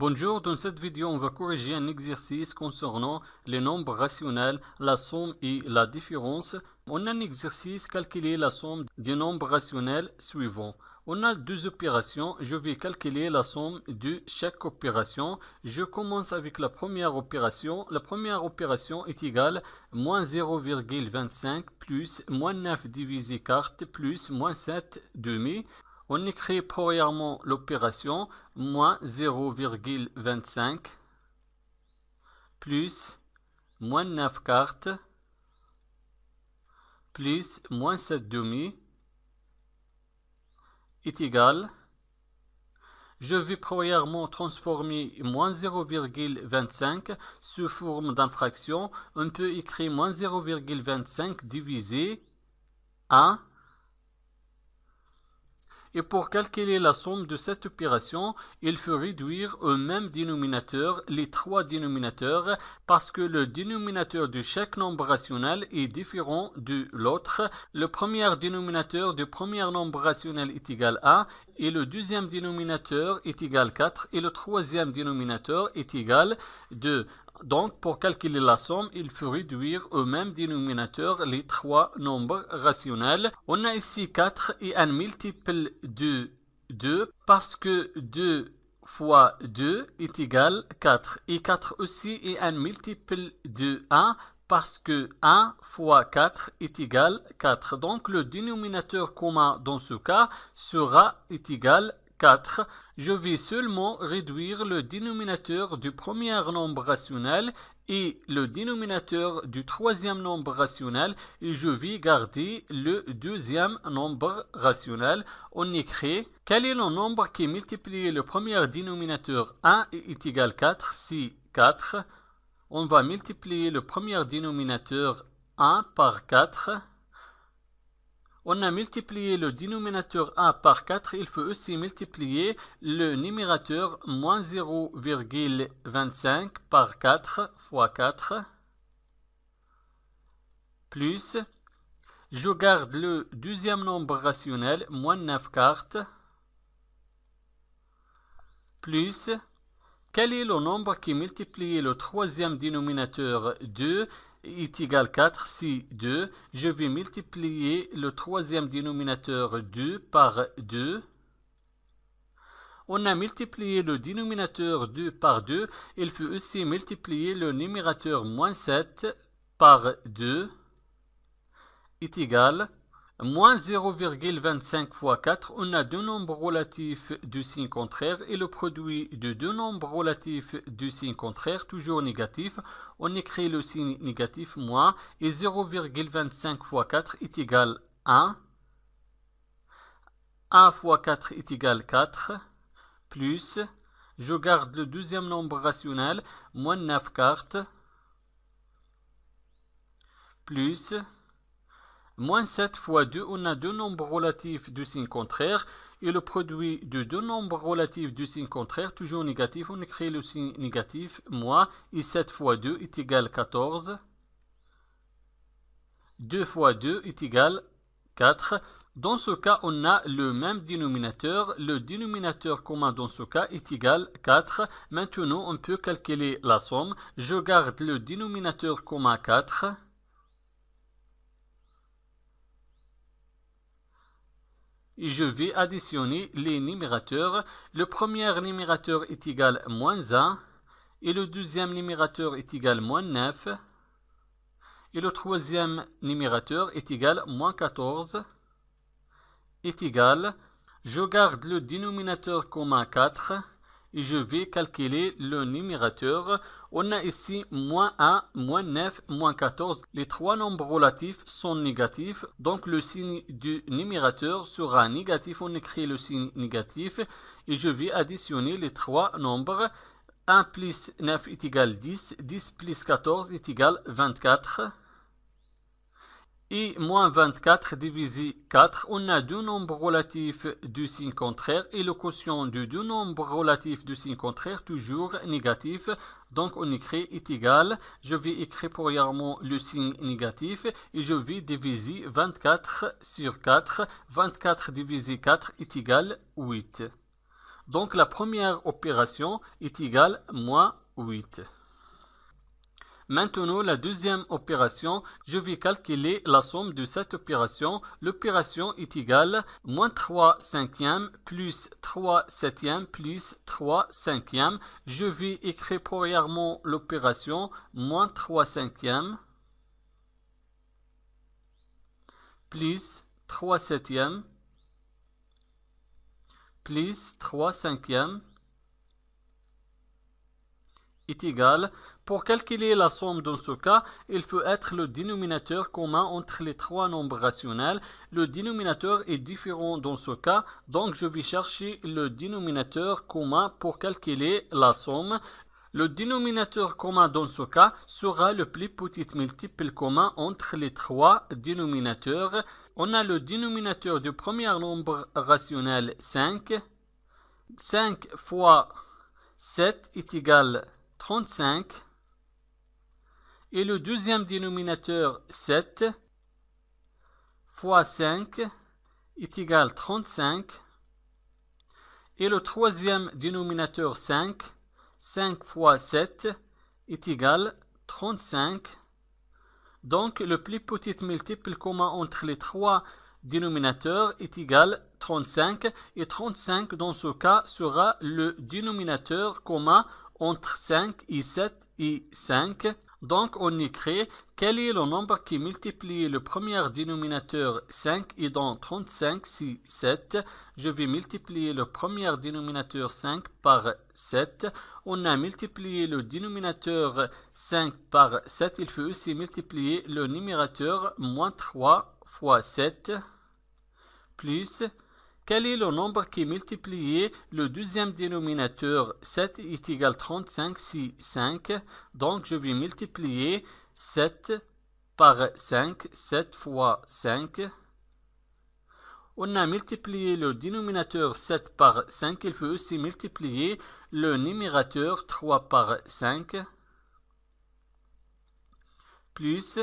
Bonjour, dans cette vidéo, on va corriger un exercice concernant les nombres rationnels, la somme et la différence. On a un exercice, calculer la somme des nombres rationnels suivants. On a deux opérations, je vais calculer la somme de chaque opération. Je commence avec la première opération. La première opération est égale à moins 0,25 plus moins 9 divisé 4 plus moins 7 demi. On écrit premièrement l'opération moins 0,25 plus moins 9 quarts plus moins 7 demi est égal. Je vais premièrement transformer moins 0,25 sous forme d'infraction. On peut écrire moins 0,25 divisé 1. Et pour calculer la somme de cette opération, il faut réduire au même dénominateur les trois dénominateurs parce que le dénominateur de chaque nombre rationnel est différent de l'autre. Le premier dénominateur du premier nombre rationnel est égal à 1 et le deuxième dénominateur est égal à 4 et le troisième dénominateur est égal à 2. Donc, pour calculer la somme, il faut réduire au même dénominateur les trois nombres rationnels. On a ici 4 et un multiple de 2 parce que 2 fois 2 est égal à 4. Et 4 aussi est un multiple de 1 parce que 1 fois 4 est égal à 4. Donc, le dénominateur commun dans ce cas sera égal à 4. Je vais seulement réduire le dénominateur du premier nombre rationnel et le dénominateur du troisième nombre rationnel et je vais garder le deuxième nombre rationnel. On écrit quel est le nombre qui multiplie le premier dénominateur 1 est égal à 4, c'est 4. On va multiplier le premier dénominateur 1 par 4. On a multiplié le dénominateur 1 par 4, il faut aussi multiplier le numérateur moins 0,25 par 4 fois 4, plus, je garde le deuxième nombre rationnel, moins 9 quarts, plus, quel est le nombre qui multiplie le troisième dénominateur 2 est égal à 4, c'est 2. Je vais multiplier le troisième dénominateur 2 par 2. On a multiplié le dénominateur 2 par 2. Il faut aussi multiplier le numérateur moins 7 par 2 est égal à moins 0,25 fois 4. On a deux nombres relatifs du signe contraire et le produit de deux nombres relatifs du signe contraire, toujours négatif. On écrit le signe négatif moins et 0,25 fois 4 est égal à 1. 1 fois 4 est égal à 4. Plus, je garde le deuxième nombre rationnel, moins 9 quarts. Plus, moins 7 fois 2, on a deux nombres relatifs du signe contraire. Et le produit de deux nombres relatifs du signe contraire, toujours négatif, on écrit le signe négatif, moins, et 7 fois 2 est égal à 14. 2 fois 2 est égal à 4. Dans ce cas, on a le même dénominateur. Le dénominateur commun dans ce cas est égal à 4. Maintenant, on peut calculer la somme. Je garde le dénominateur commun 4. Et je vais additionner les numérateurs. Le premier numérateur est égal à moins 1. Et le deuxième numérateur est égal à moins 9. Et le troisième numérateur est égal à moins 14. Est égal. Je garde le dénominateur commun 4. Et je vais calculer le numérateur. On a ici moins 1, moins 9, moins 14. Les trois nombres relatifs sont négatifs. Donc le signe du numérateur sera négatif. On écrit le signe négatif. Et je vais additionner les trois nombres. 1 plus 9 est égal à 10. 10 plus 14 est égal à 24. Et moins 24 divisé 4, on a deux nombres relatifs du signe contraire et le quotient de deux nombres relatifs du signe contraire toujours négatif. Donc on écrit est égal, je vais écrire premièrement le signe négatif et je vais diviser 24 sur 4. 24 divisé 4 est égal à 8. Donc la première opération est égale moins 8. Maintenant, la deuxième opération, je vais calculer la somme de cette opération. L'opération est égale moins 3 cinquièmes plus 3 septièmes plus 3 cinquièmes. Je vais écrire premièrement l'opération moins 3 cinquièmes plus 3 septièmes plus 3 cinquièmes est égal. Pour calculer la somme dans ce cas, il faut être le dénominateur commun entre les trois nombres rationnels. Le dénominateur est différent dans ce cas, donc je vais chercher le dénominateur commun pour calculer la somme. Le dénominateur commun dans ce cas sera le plus petit multiple commun entre les trois dénominateurs. On a le dénominateur du premier nombre rationnel 5. 5 fois 7 est égal 35. Et le deuxième dénominateur 7 fois 5 est égal 35. Et le troisième dénominateur 5, 5 fois 7 est égal 35. Donc le plus petit multiple commun entre les trois dénominateurs est égal 35. Et 35 dans ce cas sera le dénominateur commun entre 5 et 7 et 5. Donc on écrit quel est le nombre qui multiplie le premier dénominateur 5 et dans 35 c'est 7. Je vais multiplier le premier dénominateur 5 par 7. On a multiplié le dénominateur 5 par 7. Il faut aussi multiplier le numérateur moins 3 fois 7 plus. Quel est le nombre qui multiplie le deuxième dénominateur 7 est égal 35, c'est 5. Donc je vais multiplier 7 par 5, 7 fois 5. On a multiplié le dénominateur 7 par 5. Il faut aussi multiplier le numérateur 3 par 5. Plus.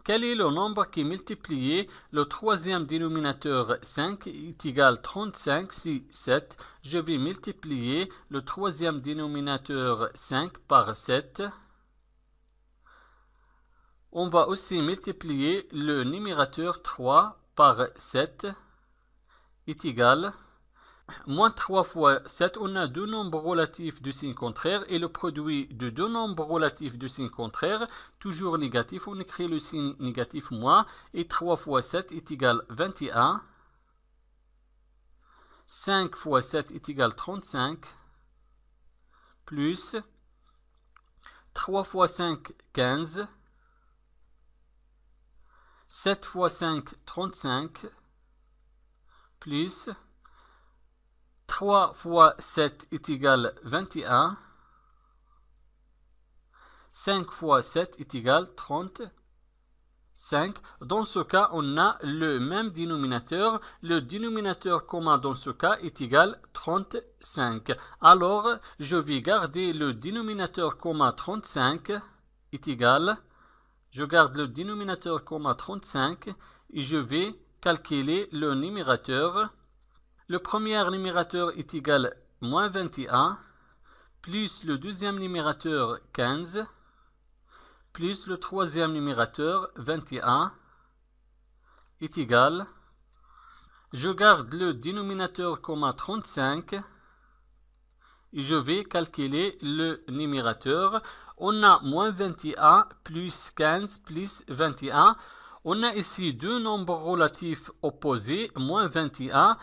Quel est le nombre qui multiplie le troisième dénominateur 5 est égal 35, c'est 7. Je vais multiplier le troisième dénominateur 5 par 7. On va aussi multiplier le numérateur 3 par 7 est égal moins 3 fois 7, on a deux nombres relatifs de signe contraire et le produit de deux nombres relatifs de signe contraire, toujours négatif, on écrit le signe négatif moins, et 3 fois 7 est égal 21. 5 fois 7 est égal 35, plus 3 fois 5, 15, 7 fois 5, 35, plus 3 fois 7 est égal 21. 5 fois 7 est égal 35. Dans ce cas, on a le même dénominateur. Le dénominateur commun dans ce cas est égal 35. Alors, je vais garder le dénominateur commun 35 est égal. Je garde le dénominateur commun 35 et je vais calculer le numérateur. Le premier numérateur est égal moins 21, plus le deuxième numérateur 15, plus le troisième numérateur 21 est égal. Je garde le dénominateur commun 35 et je vais calculer le numérateur. On a moins 21 plus 15 plus 21. On a ici deux nombres relatifs opposés, moins 21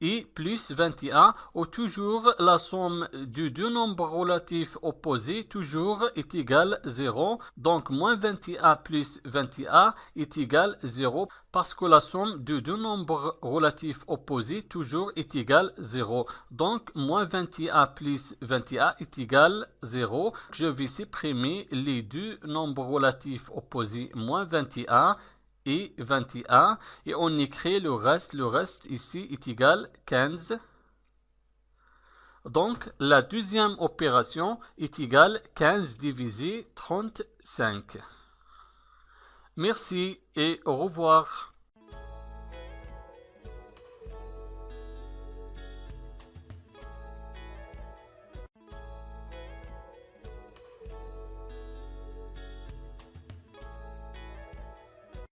et plus 21, ou toujours la somme de deux nombres relatifs opposés toujours est égale 0. Donc moins 21 plus 21 est égal 0 parce que la somme de deux nombres relatifs opposés toujours est égale 0. Donc moins 21 plus 21 est égal 0. Je vais supprimer les deux nombres relatifs opposés, moins 21 et 21, et on écrit le reste ici est égal 15. Donc la deuxième opération est égale 15 divisé 35. Merci et au revoir.